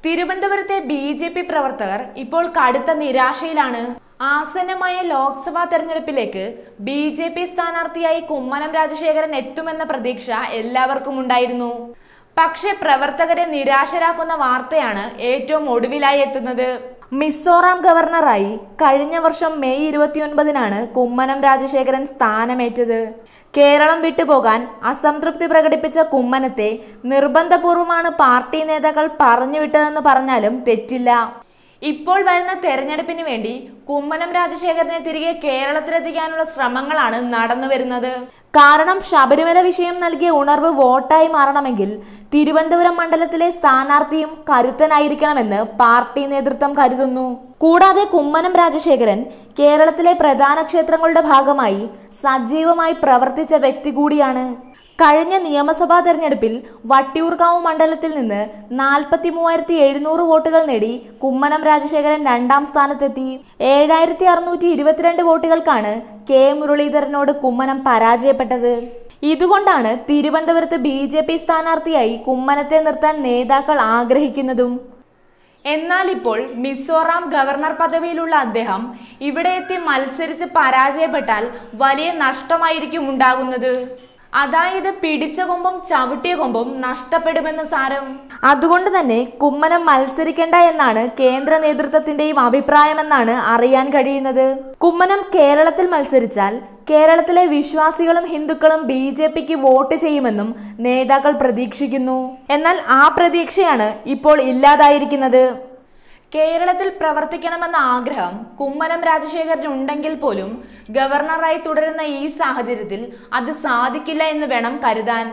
തിരുവനന്തപുരത്തെ ബി.ജെ.പി. പ്രവർത്തകർ ഇപ്പോൾ കടുത്ത നിരാശയിലാണ്. ആസന്നമായ ലോക്സഭാ തെരഞ്ഞെടുപ്പിലേക്ക് ബി.ജെ.പി. സ്ഥാനാർത്ഥിയായി കുമ്മനം രാജശേഖരൻ എത്തുമെന്ന പ്രതീക്ഷ എല്ലാവർക്കും ഉണ്ടായിരുന്നു. പക്ഷെ പ്രവർത്തകരെ നിരാശരാക്കുന്ന വാർത്തയാണ് ഏറ്റവും ഒടുവിലായി എത്തുന്നത്. മിസോറാം ഗവർണറായി കഴിഞ്ഞ വർഷം മെയ് 29-നാണ് കുമ്മനം രാജശേഖരൻ സ്ഥാനമേറ്റത്. കേരളം വിട്ടുപോകാൻ അസംതൃപ്തി പ്രകടിപ്പിച്ച കുമ്മനത്തെ നിർബന്ധപൂർവമാണ് പാർട്ടി നേതാക്കൾ പറഞ്ഞുവിട്ടതെന്ന് പറഞ്ഞാലും തെറ്റില്ല. ഇപ്പോൾ വരുന്ന തെരഞ്ഞെടുപ്പിന് വേണ്ടി കുമ്മനം രാജശേഖരനെ തിരികെ കേരളത്തിലെത്തിക്കാനുള്ള ശ്രമങ്ങളാണ് നടന്നുവരുന്നത്. കാരണം ശബരിമല വിഷയം നൽകിയ ഉണർവ് വോട്ടായി മാറണമെങ്കിൽ തിരുവനന്തപുരം മണ്ഡലത്തിലെ സ്ഥാനാർത്ഥിയും കരുത്തനായിരിക്കണമെന്ന് പാർട്ടി നേതൃത്വം കരുതുന്നു. കൂടാതെ കുമ്മനം രാജശേഖരൻ കേരളത്തിലെ പ്രധാന ക്ഷേത്രങ്ങളുടെ ഭാഗമായി സജീവമായി പ്രവർത്തിച്ച വ്യക്തി കൂടിയാണ്. കഴിഞ്ഞ നിയമസഭാ തെരഞ്ഞെടുപ്പിൽ വട്ടിയൂർക്കാവ് മണ്ഡലത്തിൽ നിന്ന് 43,700 വോട്ടുകൾ നേടി കുമ്മനം രാജശേഖരൻ 2ാം സ്ഥാനത്തെത്തി. 7,622 വോട്ടുകൾക്കാണ് കെ മുരളീധരനോട് കുമ്മനം പരാജയപ്പെട്ടത്. ഇതുകൊണ്ടാണ് തിരുവനന്തപുരത്ത് ബി.ജെ.പി. സ്ഥാനാർത്ഥിയായി കുമ്മനത്തെ നിർത്താൻ നേതാക്കൾ ആഗ്രഹിക്കുന്നതും. എന്നാൽ ഇപ്പോൾ മിസോറാം ഗവർണർ പദവിയിലുള്ള അദ്ദേഹം ഇവിടെ എത്തി മത്സരിച്ച് പരാജയപ്പെട്ടാൽ വലിയ നഷ്ടമായിരിക്കും ഉണ്ടാകുന്നത്. അതായത് പിടിച്ച കൊമ്പും ചവിട്ടിയ കൊമ്പും നഷ്ടപ്പെടുമെന്ന് സാരം. അതുകൊണ്ട് തന്നെ കുമ്മനം മത്സരിക്കേണ്ട എന്നാണ് കേന്ദ്ര നേതൃത്വത്തിന്റെയും അഭിപ്രായമെന്നാണ് അറിയാൻ കഴിയുന്നത്. കുമ്മനം കേരളത്തിൽ മത്സരിച്ചാൽ കേരളത്തിലെ വിശ്വാസികളും ഹിന്ദുക്കളും ബി.ജെ.പിക്ക് വോട്ട് ചെയ്യുമെന്നും നേതാക്കൾ പ്രതീക്ഷിക്കുന്നു. എന്നാൽ ആ പ്രതീക്ഷയാണ് ഇപ്പോൾ ഇല്ലാതായിരിക്കുന്നത്. കേരളത്തിൽ പ്രവർത്തിക്കണമെന്ന ആഗ്രഹം കുമ്മനം രാജശേഖരൻ ഉണ്ടെങ്കിൽ പോലും ഗവർണറായി തുടരുന്ന ഈ സാഹചര്യത്തിൽ അത് സാധിക്കില്ല എന്ന് വേണം കരുതാൻ.